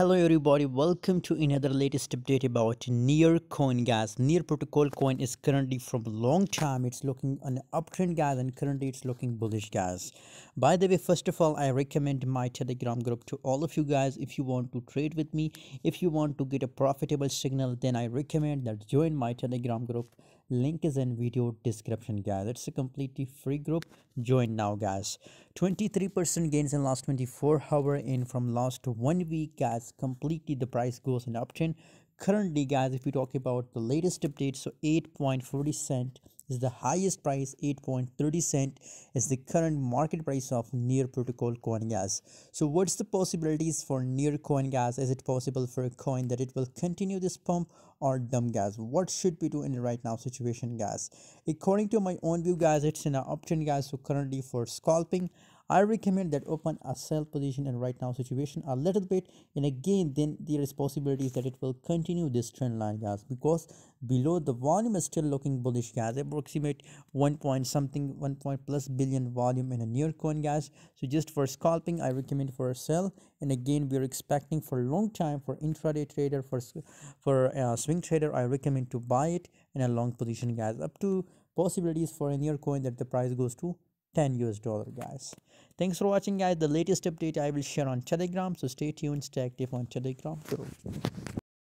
Hello everybody, welcome to another latest update about nearcoin guys. Near protocol coin is currently from a long time it's looking on an uptrend guys, and currently it's looking bullish guys. By the way, first of all, I recommend my Telegram group to all of you guys. If you want to trade with me, if you want to get a profitable signal, then I recommend that join my Telegram group. Link is in video description guys. It's a completely free group. Join now guys. 23% gains in last 24 hours, in from last 1 week guys. Completely the price goes in uptrend. Currently guys, if we talk about the latest update, so 8.40 cent is the highest price. 8.30 cent is the current market price of near protocol coin guys. So what's the possibilities for near coin guys? Is it possible for a coin that it will continue this pump or dump guys? What should we do in the right now situation guys? According to my own view guys, it's in an uptrend guys. So currently for scalping, I recommend that open a sell position in right now situation a little bit, and again then there is possibilities that it will continue this trend line guys, because below the volume is still looking bullish guys. Approximate 1 point something 1 point plus billion volume in a near coin guys. So just for scalping, I recommend for a sell, and again we are expecting for a long time for intraday trader, for swing trader, I recommend to buy it in a long position guys, up to possibilities for a near coin that the price goes to $10 guys. Thanks for watching guys. The latest update I will share on Telegram, so stay tuned, stay active on Telegram.